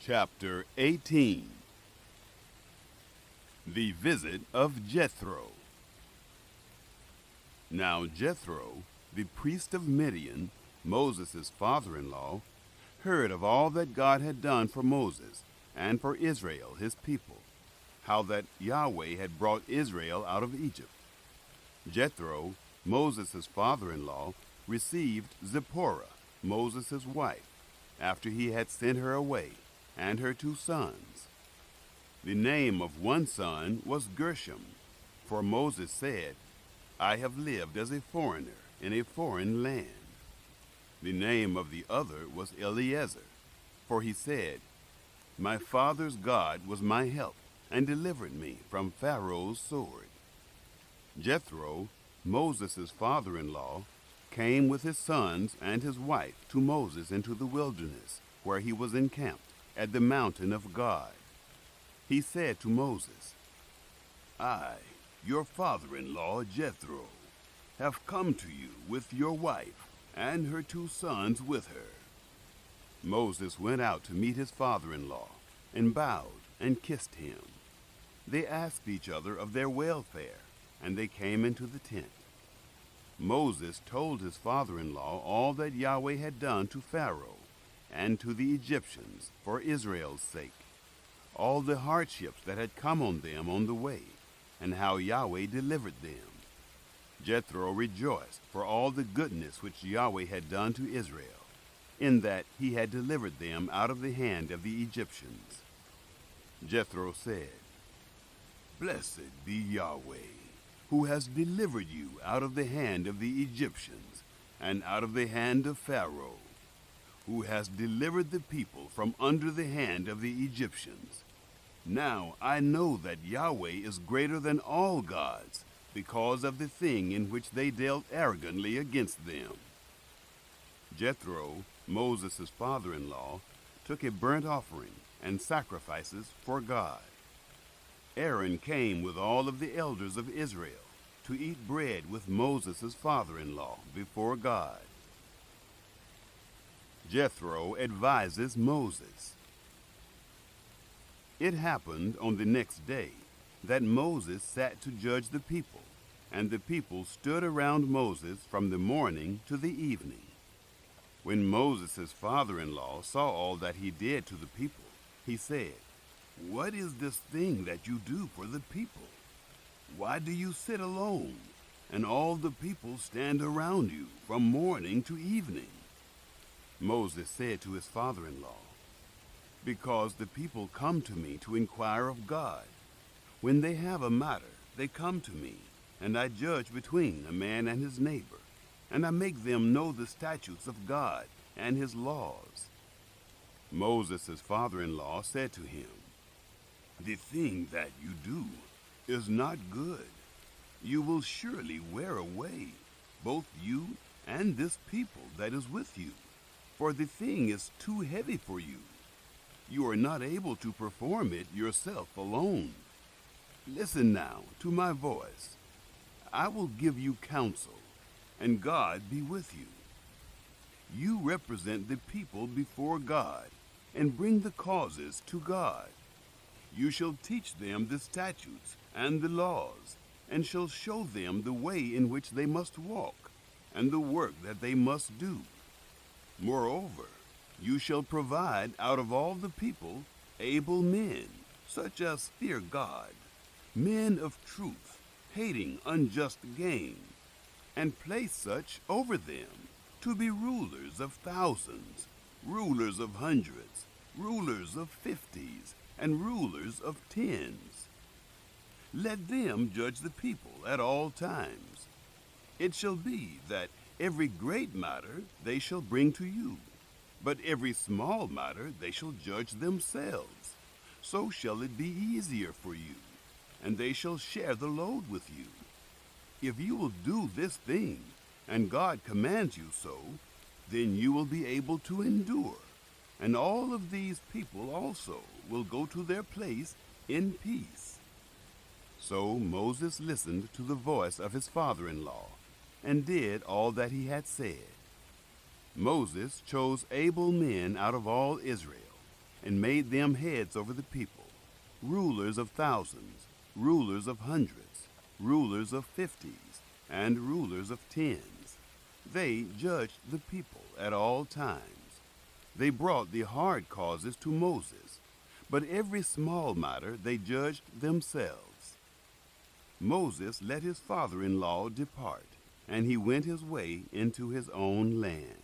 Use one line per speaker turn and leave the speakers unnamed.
Chapter 18. The Visit of Jethro. Now Jethro, the priest of Midian, Moses' father-in-law, heard of all that God had done for Moses and for Israel his people, how that Yahweh had brought Israel out of Egypt. Jethro, Moses' father-in-law, received Zipporah, Moses' wife, after he had sent her away, and her 2 sons. The name of one son was Gershom, for Moses said, I have lived as a foreigner in a foreign land. The name of the other was Eliezer, for he said, My father's God was my help, and delivered me from Pharaoh's sword. Jethro, Moses' father-in-law, came with his sons and his wife to Moses into the wilderness, where he was encamped, at the mountain of God. He said to Moses, I, your father-in-law Jethro, have come to you with your wife and her 2 sons with her. Moses went out to meet his father-in-law, and bowed and kissed him. They asked each other of their welfare, and they came into the tent. Moses told his father-in-law all that Yahweh had done to Pharaoh and to the Egyptians for Israel's sake, all the hardships that had come on them on the way, and how Yahweh delivered them. Jethro rejoiced for all the goodness which Yahweh had done to Israel, in that he had delivered them out of the hand of the Egyptians. Jethro said, Blessed be Yahweh, who has delivered you out of the hand of the Egyptians, and out of the hand of Pharaoh, who has delivered the people from under the hand of the Egyptians. Now I know that Yahweh is greater than all gods, because of the thing in which they dealt arrogantly against them. Jethro, Moses' father-in-law, took a burnt offering and sacrifices for God. Aaron came with all of the elders of Israel to eat bread with Moses' father-in-law before God. Jethro advises Moses. It happened on the next day that Moses sat to judge the people, and the people stood around Moses from the morning to the evening. When Moses' father-in-law saw all that he did to the people, he said, What is this thing that you do for the people? Why do you sit alone, and all the people stand around you from morning to evening? Moses said to his father-in-law, Because the people come to me to inquire of God. When they have a matter, they come to me, and I judge between a man and his neighbor, and I make them know the statutes of God and his laws. Moses' father-in-law said to him, The thing that you do is not good. You will surely wear away, both you and this people that is with you, for the thing is too heavy for you. You are not able to perform it yourself alone. Listen now to my voice. I will give you counsel, and God be with you. You represent the people before God, and bring the causes to God. You shall teach them the statutes and the laws, and shall show them the way in which they must walk, and the work that they must do. Moreover, you shall provide out of all the people able men, such as fear God, men of truth, hating unjust gain, and place such over them to be rulers of thousands, rulers of hundreds, rulers of 50s, and rulers of 10s. Let them judge the people at all times. It shall be that every great matter they shall bring to you, but every small matter they shall judge themselves. So shall it be easier for you, and they shall share the load with you. If you will do this thing, and God commands you so, then you will be able to endure, and all of these people also will go to their place in peace. So Moses listened to the voice of his father-in-law, and did all that he had said. Moses chose able men out of all Israel, and made them heads over the people, rulers of thousands, rulers of hundreds, rulers of 50s, and rulers of 10s. They judged the people at all times. They brought the hard causes to Moses, but every small matter they judged themselves. Moses let his father-in-law depart, and he went his way into his own land.